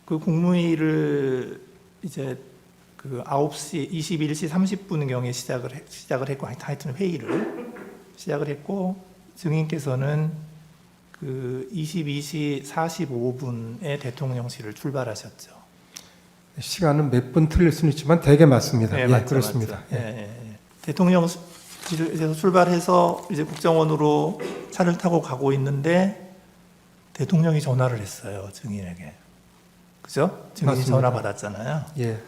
그 국무회의를 이제 그 9시 21시 30분경에 시작을 했고, 하여튼 회의를 시작을 했고, 증인께서는 그 22시 45분에 대통령실을 출발하셨죠. 시간은 몇 분 틀릴 수는 있지만 대개 맞습니다. 네, 예, 맞죠, 그렇습니다. 맞죠. 예. 대통령실에서 출발해서 이제 국정원으로 차를 타고 가고 있는데 대통령이 전화를 했어요, 증인에게. 그죠? 증인이 맞습니다. 전화 받았잖아요. 예.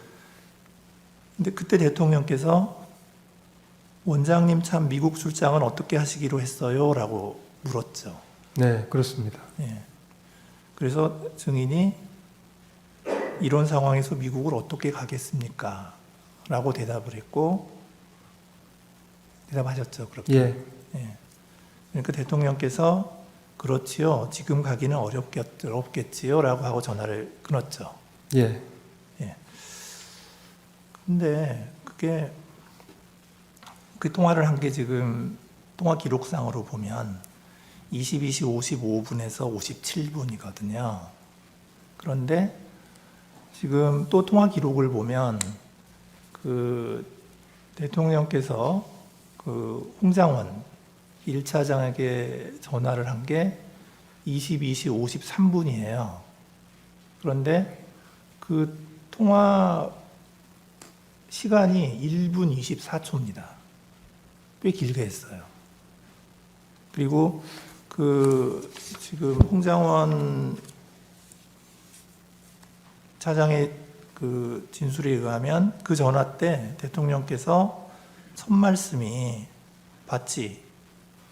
근데 그때 대통령께서 원장님 참 미국 출장은 어떻게 하시기로 했어요? 라고 물었죠. 네, 그렇습니다. 예. 그래서 증인이 이런 상황에서 미국을 어떻게 가겠습니까? 라고 대답을 했고, 대답하셨죠, 그렇게. 예. 예. 그러니까 대통령께서 그렇지요, 지금 가기는 어렵겠지요? 라고 하고 전화를 끊었죠. 예. 근데 그게 그 통화를 한 게 지금 통화 기록상으로 보면 22시 55분에서 57분이거든요. 그런데 지금 또 통화 기록을 보면 그 대통령께서 그 홍장원 1차장에게 전화를 한 게 22시 53분이에요. 그런데 그 통화 시간이 1분 24초입니다. 꽤 길게 했어요. 그리고 그 지금 홍장원 차장의 그 진술에 의하면 그 전화 때 대통령께서 첫 말씀이 봤지?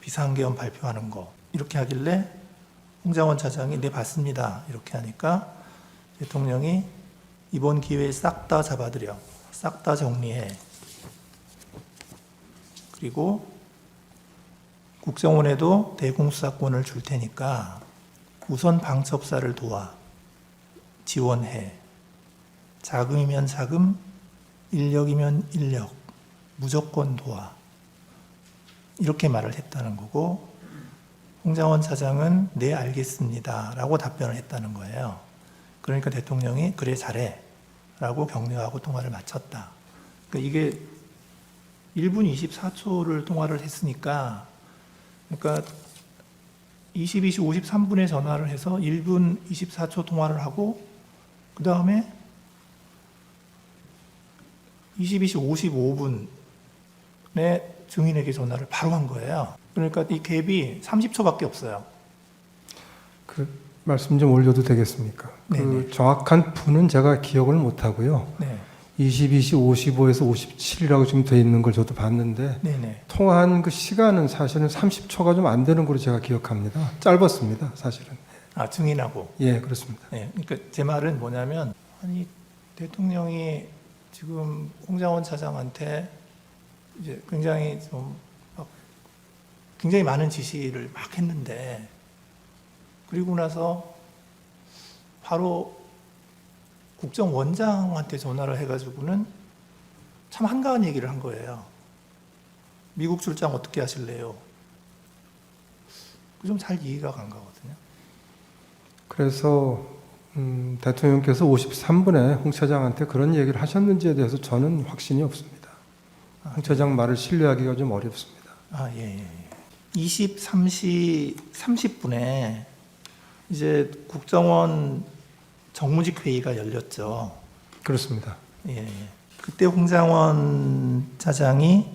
비상계엄 발표하는 거. 이렇게 하길래 홍장원 차장이 네 봤습니다. 이렇게 하니까 대통령이 이번 기회에 싹 다 잡아들여. 싹 다 정리해. 그리고 국정원에도 대공수사권을 줄 테니까 우선 방첩사를 도와. 지원해. 자금이면 자금, 인력이면 인력, 무조건 도와. 이렇게 말을 했다는 거고, 홍장원 차장은 네, 알겠습니다. 라고 답변을 했다는 거예요. 그러니까 대통령이 그래, 잘해. 라고 격려하고 통화를 마쳤다. 그러니까 이게 1분 24초를 통화를 했으니까, 그러니까 22시 53분에 전화를 해서 1분 24초 통화를 하고, 그 다음에 22시 55분에 증인에게 전화를 바로 한 거예요. 그러니까 이 갭이 30초밖에 없어요. 그 말씀 좀 올려도 되겠습니까? 네네. 그 정확한 분은 제가 기억을 못 하고요. 네. 22시 55에서 57이라고 지금 돼 있는 걸 저도 봤는데 네네. 통화한 그 시간은 사실은 30초가 좀 안 되는 걸로 제가 기억합니다. 짧았습니다, 사실은. 아, 증인하고. 예, 그렇습니다. 네. 그러니까 제 말은 뭐냐면, 아니, 대통령이 지금 홍장원 차장한테 이제 굉장히 굉장히 많은 지시를 막 했는데, 그리고 나서 바로 국정원장한테 전화를 해가지고는 참 한가한 얘기를 한 거예요. 미국 출장 어떻게 하실래요? 좀 잘 이해가 간 거거든요. 그래서 대통령께서 53분에 홍 차장한테 그런 얘기를 하셨는지에 대해서 저는 확신이 없습니다. 홍 차장 말을 신뢰하기가 좀 어렵습니다. 아, 예. 23시 30분에 이제 국정원 정무직 회의가 열렸죠. 그렇습니다. 예. 그때 홍장원 차장이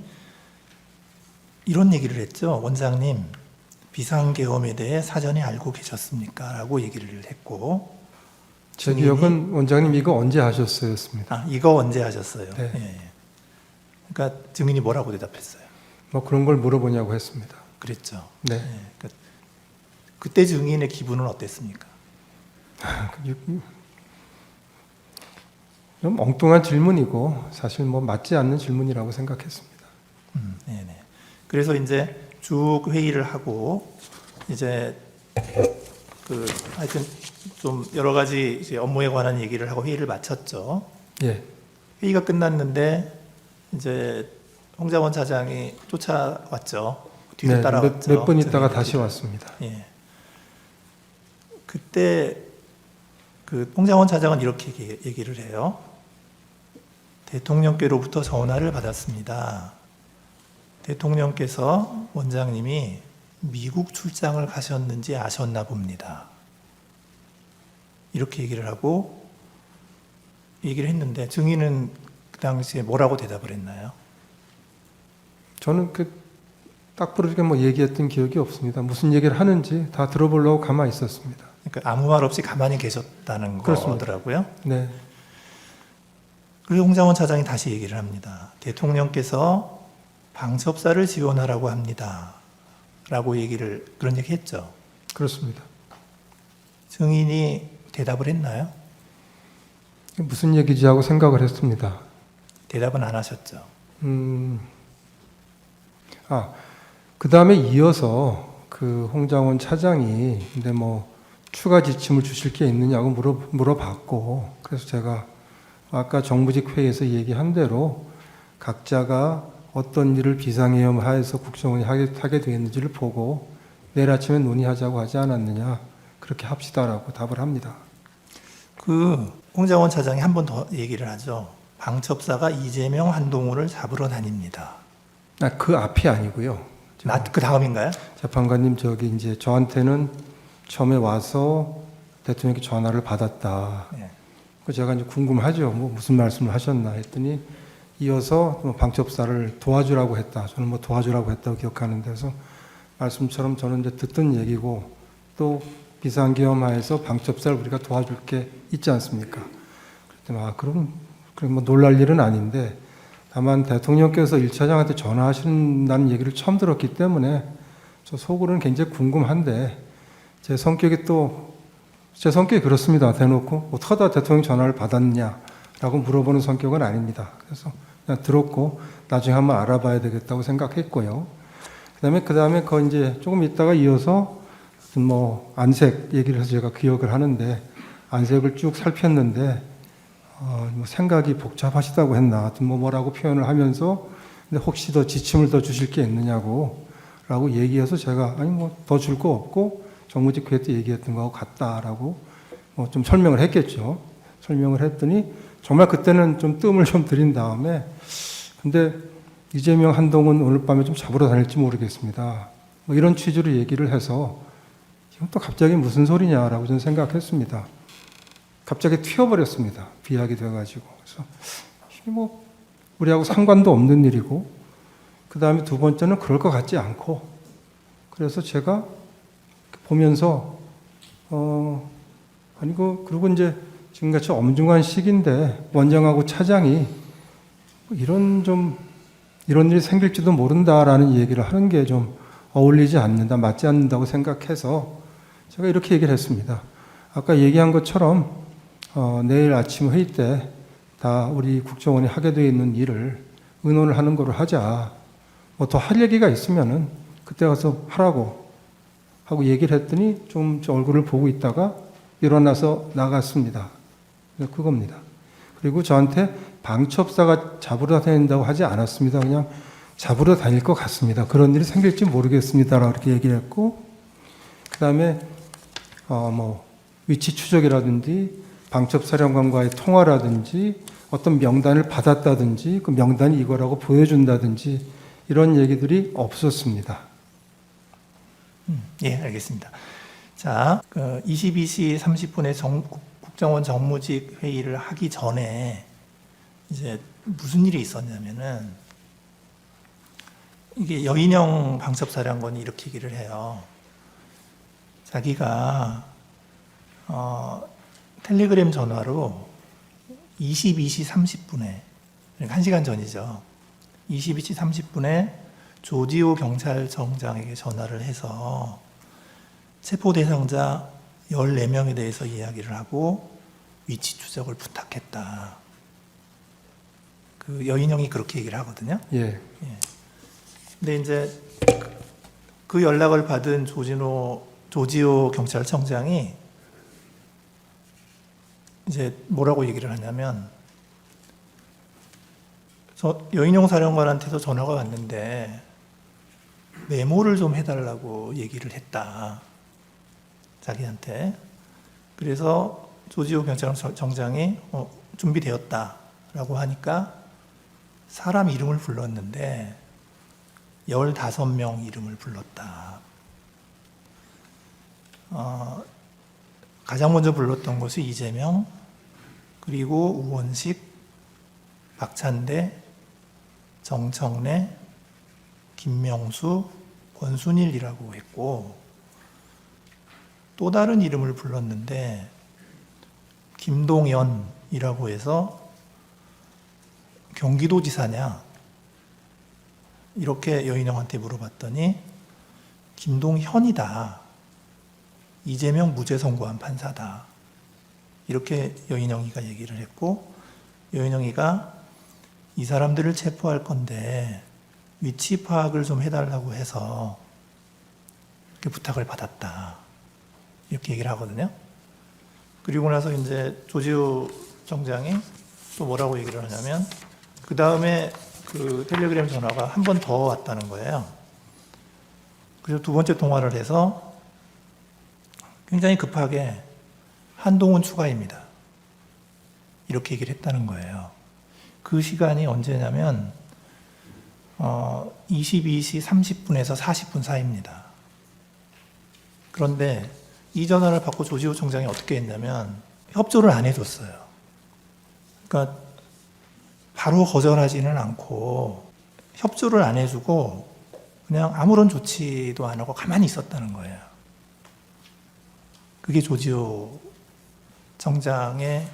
이런 얘기를 했죠. 원장님, 비상계엄에 대해 사전에 알고 계셨습니까? 라고 얘기를 했고. 제 기억은 원장님 이거 언제 하셨어였습니다. 아, 이거 언제 하셨어요? 네. 예. 그러니까 증인이 뭐라고 대답했어요? 뭐 그런 걸 물어보냐고 했습니다. 그랬죠. 네. 예. 그때 증인의 기분은 어땠습니까? 좀 엉뚱한 질문이고 사실 뭐 맞지 않는 질문이라고 생각했습니다. 네네. 그래서 이제 쭉 회의를 하고 이제 그 하여튼 좀 여러 가지 이제 업무에 관한 얘기를 하고 회의를 마쳤죠. 예. 회의가 끝났는데 이제 홍장원 차장이 쫓아왔죠. 뒤로 네, 따라왔죠. 몇 분 있다가 저희 다시 뒤로. 왔습니다. 예. 그때 그 홍장원 차장은 이렇게 얘기를 해요. 대통령께로부터 전화를 받았습니다. 대통령께서 원장님이 미국 출장을 가셨는지 아셨나 봅니다. 이렇게 얘기를 하고 얘기를 했는데 증인은 그 당시에 뭐라고 대답을 했나요? 저는 딱 부러지게 뭐 얘기했던 기억이 없습니다. 무슨 얘기를 하는지 다 들어보려고 가만히 있었습니다. 그러니까 아무 말 없이 가만히 계셨다는 그렇습니다. 거더라고요. 네. 그리고 홍장원 차장이 다시 얘기를 합니다. 대통령께서 방첩사를 지원하라고 합니다. 라고 그런 얘기 했죠. 그렇습니다. 증인이 대답을 했나요? 무슨 얘기지 하고 생각을 했습니다. 대답은 안 하셨죠. 그 다음에 이어서 그 홍장원 차장이 근데 뭐 추가 지침을 주실 게 있느냐고 물어봤고, 그래서 제가 아까 정부직 회의에서 얘기한 대로 각자가 어떤 일을 비상계엄 하에서 국정원이 하게 되었는지를 보고 내일 아침에 논의하자고 하지 않았느냐, 그렇게 합시다라고 답을 합니다. 그 홍장원 차장이 한 번 더 얘기를 하죠. 방첩사가 이재명, 한동훈을 잡으러 다닙니다. 그 앞이 아니고요. 그 다음인가요? 재판관님, 이제 저한테는 처음에 와서 대통령께 전화를 받았다. 네. 제가 이제 궁금하죠. 뭐 무슨 말씀을 하셨나 했더니 이어서 방첩사를 도와주라고 했다. 저는 뭐 도와주라고 했다고 기억하는 데서 말씀처럼 저는 이제 듣던 얘기고, 또 비상계엄하에서 방첩사를 우리가 도와줄 게 있지 않습니까? 그랬더니 그럼 뭐 놀랄 일은 아닌데, 다만 대통령께서 1차장한테 전화하신다는 얘기를 처음 들었기 때문에 저 속으로는 굉장히 궁금한데, 제 성격이 그렇습니다. 대놓고 어떻게 하다 대통령 전화를 받았냐라고 물어보는 성격은 아닙니다. 그래서 그냥 들었고 나중에 한번 알아봐야 되겠다고 생각했고요. 그다음에 이제 조금 있다가 이어서 뭐 안색 얘기를 해서 제가 기억을 하는데, 안색을 쭉 살폈는데 뭐 생각이 복잡하시다고 했나, 하여튼 뭐라고 표현을 하면서 근데 혹시 더 지침을 더 주실 게 있느냐고 라고 얘기해서 제가 아니 뭐 더 줄 거 없고 정무직 회의 때 얘기했던 거하고 같다라고 뭐 좀 설명을 했겠죠. 설명을 했더니 정말 그때는 좀 뜸을 좀 들인 다음에, 근데 이재명, 한동훈 오늘 밤에 좀 잡으러 다닐지 모르겠습니다. 뭐 이런 취지로 얘기를 해서 지금 또 갑자기 무슨 소리냐라고 저는 생각했습니다. 갑자기 튀어버렸습니다. 비약이 돼가지고. 그래서 이게 뭐 우리하고 상관도 없는 일이고, 그 다음에 두 번째는 그럴 것 같지 않고, 그래서 제가 보면서 그리고 이제 지금같이 엄중한 시기인데 원장하고 차장이 이런 일이 생길지도 모른다라는 얘기를 하는 게 좀 어울리지 않는다, 맞지 않는다고 생각해서 제가 이렇게 얘기를 했습니다. 아까 얘기한 것처럼 내일 아침 회의 때 다 우리 국정원이 하게 되어 있는 일을 의논을 하는 거로 하자. 뭐 더 할 얘기가 있으면은 그때 가서 하라고 하고 얘기를 했더니 좀 얼굴을 보고 있다가 일어나서 나갔습니다. 그겁니다. 그리고 저한테 방첩사가 잡으러 다닌다고 하지 않았습니다. 그냥 잡으러 다닐 것 같습니다. 그런 일이 생길지 모르겠습니다라고 이렇게 얘기를 했고, 그 다음에 뭐 위치 추적이라든지 방첩사령관과의 통화라든지 어떤 명단을 받았다든지 그 명단이 이거라고 보여준다든지 이런 얘기들이 없었습니다. 예, 알겠습니다. 자, 22시 30분에 국정원 정무직 회의를 하기 전에 이제 무슨 일이 있었냐면은, 이게 여인영 방첩사령관이 이렇게 얘기를 해요. 자기가 텔레그램 전화로 22시 30분에, 그러니까 1시간 전이죠. 22시 30분에 조지호 경찰청장에게 전화를 해서 체포 대상자 14명에 대해서 이야기를 하고 위치 추적을 부탁했다. 그 여인영이 그렇게 얘기를 하거든요. 예. 근데 이제 그 연락을 받은 조지호 경찰청장이 이제 뭐라고 얘기를 하냐면, 여인영 사령관한테도 전화가 왔는데 메모를 좀 해달라고 얘기를 했다, 자기한테. 그래서 조지호 경찰청장이 준비되었다라고 하니까 사람 이름을 불렀는데 15명 이름을 불렀다. 가장 먼저 불렀던 것이 이재명, 그리고 우원식, 박찬대, 정청래, 김명수, 권순일이라고 했고, 또 다른 이름을 불렀는데 김동연이라고 해서 경기도지사냐 이렇게 여인영한테 물어봤더니 김동현이다. 이재명 무죄 선고한 판사다. 이렇게 여인영이가 얘기를 했고, 여인영이가 이 사람들을 체포할 건데 위치 파악을 좀 해달라고 해서 이렇게 부탁을 받았다. 이렇게 얘기를 하거든요. 그리고 나서 이제 조지호 청장이 또 뭐라고 얘기를 하냐면, 그 다음에 그 텔레그램 전화가 한 번 더 왔다는 거예요. 그래서 두 번째 통화를 해서 굉장히 급하게 한동훈 추가입니다. 이렇게 얘기를 했다는 거예요. 그 시간이 언제냐면 22시 30분에서 40분 사이입니다. 그런데 이 전화를 받고 조지호 총장이 어떻게 했냐면 협조를 안 해줬어요. 그러니까 바로 거절하지는 않고 협조를 안 해주고 그냥 아무런 조치도 안 하고 가만히 있었다는 거예요. 그게 조지호 청장의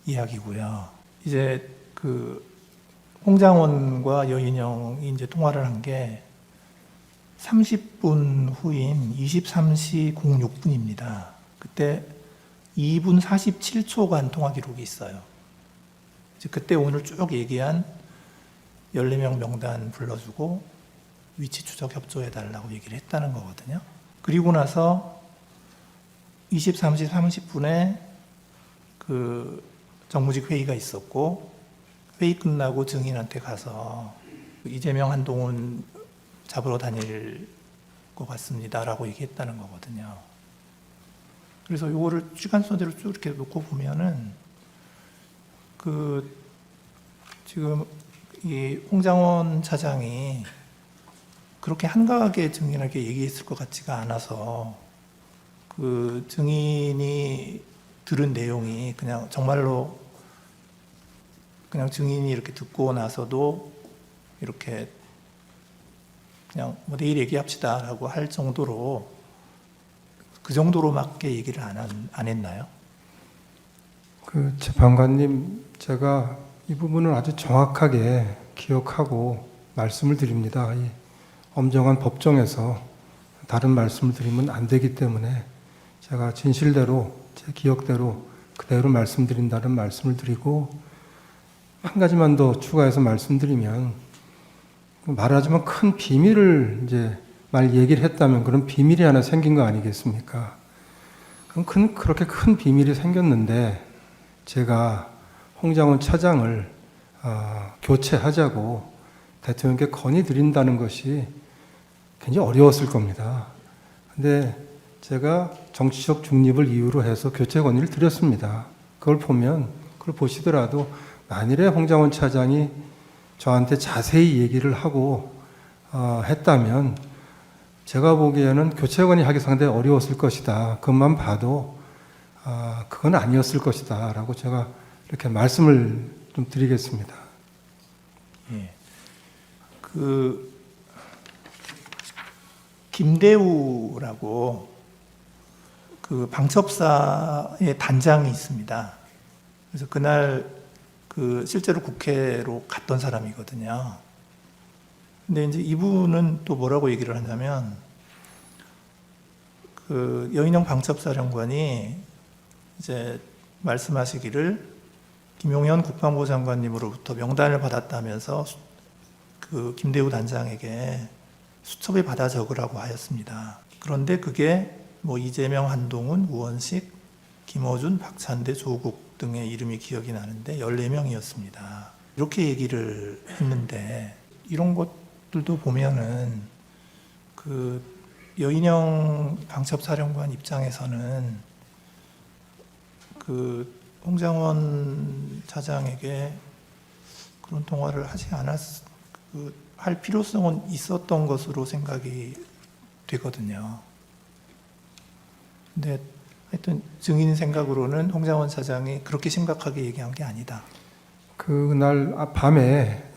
이야기고요. 이제 그 홍장원과 여인영이 이제 통화를 한 게 30분 후인 23시 06분입니다. 그때 2분 47초간 통화 기록이 있어요. 이제 그때 오늘 쭉 얘기한 14명 명단 불러주고 위치 추적 협조해달라고 얘기를 했다는 거거든요. 그리고 나서 23시 30분에 그 정무직 회의가 있었고, 회의 끝나고 증인한테 가서 이재명, 한동훈 잡으러 다닐 것 같습니다라고 얘기했다는 거거든요. 그래서 요거를 시간 순서대로 쭉 이렇게 놓고 보면은 그 지금 이 홍장원 차장이 그렇게 한가하게 증인에게 얘기했을 것 같지가 않아서 그 증인이 들은 내용이 그냥 정말로 그냥 증인이 이렇게 듣고 나서도 이렇게 그냥 뭐 내일 얘기합시다라고 할 정도로 그 정도로밖에 얘기를 안 했나요? 그 재판관님, 제가 이 부분을 아주 정확하게 기억하고 말씀을 드립니다. 이 엄정한 법정에서 다른 말씀을 드리면 안 되기 때문에 제가 진실대로 제 기억대로 그대로 말씀드린다는 말씀을 드리고, 한 가지만 더 추가해서 말씀드리면, 말하자면 큰 비밀을 이제 얘기를 했다면 그런 비밀이 하나 생긴 거 아니겠습니까? 그럼 그렇게 큰 비밀이 생겼는데 제가 홍장원 차장을 교체하자고 대통령께 건의드린다는 것이 굉장히 어려웠을 겁니다. 근데 제가 정치적 중립을 이유로 해서 교체 건의를 드렸습니다. 그걸 보시더라도 만일에 홍장원 차장이 저한테 자세히 얘기를 하고 했다면 제가 보기에는 교체 건의하기 상당히 어려웠을 것이다. 그것만 봐도 그건 아니었을 것이다 라고 제가 이렇게 말씀을 좀 드리겠습니다. 예. 그 김대우라고 그 방첩사의 단장이 있습니다. 그래서 그날 그 실제로 국회로 갔던 사람이거든요. 근데 이제 이분은 또 뭐라고 얘기를 하냐면, 그 여인영 방첩사령관이 이제 말씀하시기를 김용현 국방부 장관님으로부터 명단을 받았다면서 그 김대우 단장에게 수첩에 받아 적으라고 하였습니다. 그런데 그게 뭐 이재명, 한동훈, 우원식, 김어준, 박찬대, 조국 등의 이름이 기억이 나는데 14명이었습니다. 이렇게 얘기를 했는데, 이런 것들도 보면은 그 여인영 방첩사령관 입장에서는 그 홍장원 차장에게 그런 통화를 하지 할 필요성은 있었던 것으로 생각이 되거든요. 근데 하여튼 증인 생각으로는 홍장원 차장이 그렇게 심각하게 얘기한 게 아니다. 그날 밤에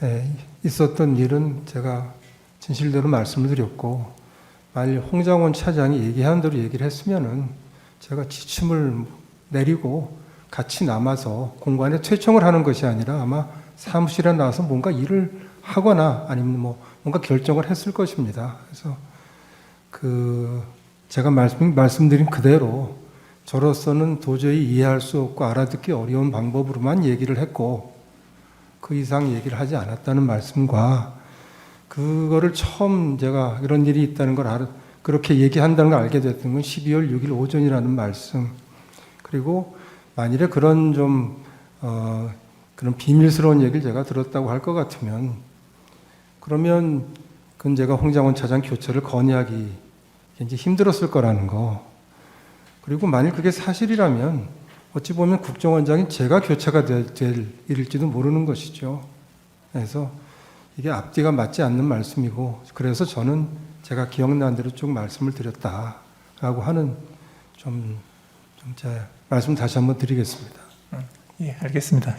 있었던 일은 제가 진실대로 말씀을 드렸고, 만일 홍장원 차장이 얘기한 대로 얘기를 했으면은 제가 지침을 내리고 같이 남아서 공간에 퇴청을 하는 것이 아니라 아마 사무실에 나와서 뭔가 일을 하거나 아니면 뭐 뭔가 결정을 했을 것입니다. 그래서 제가 말씀드린 그대로 저로서는 도저히 이해할 수 없고 알아듣기 어려운 방법으로만 얘기를 했고, 그 이상 얘기를 하지 않았다는 말씀과, 그거를 처음 제가 이런 일이 있다는 걸 그렇게 얘기한다는 걸 알게 됐던 건 12월 6일 오전이라는 말씀, 그리고 만일에 그런 그런 비밀스러운 얘기를 제가 들었다고 할 것 같으면, 그러면 그건 제가 홍장원 차장 교체를 건의하기 굉장히 힘들었을 거라는 거. 그리고 만일 그게 사실이라면 어찌 보면 국정원장인 제가 교체가 될 일일지도 모르는 것이죠. 그래서 이게 앞뒤가 맞지 않는 말씀이고, 그래서 저는 제가 기억나는 대로 쭉 말씀을 드렸다라고 하는 제 말씀 다시 한번 드리겠습니다. 예, 알겠습니다.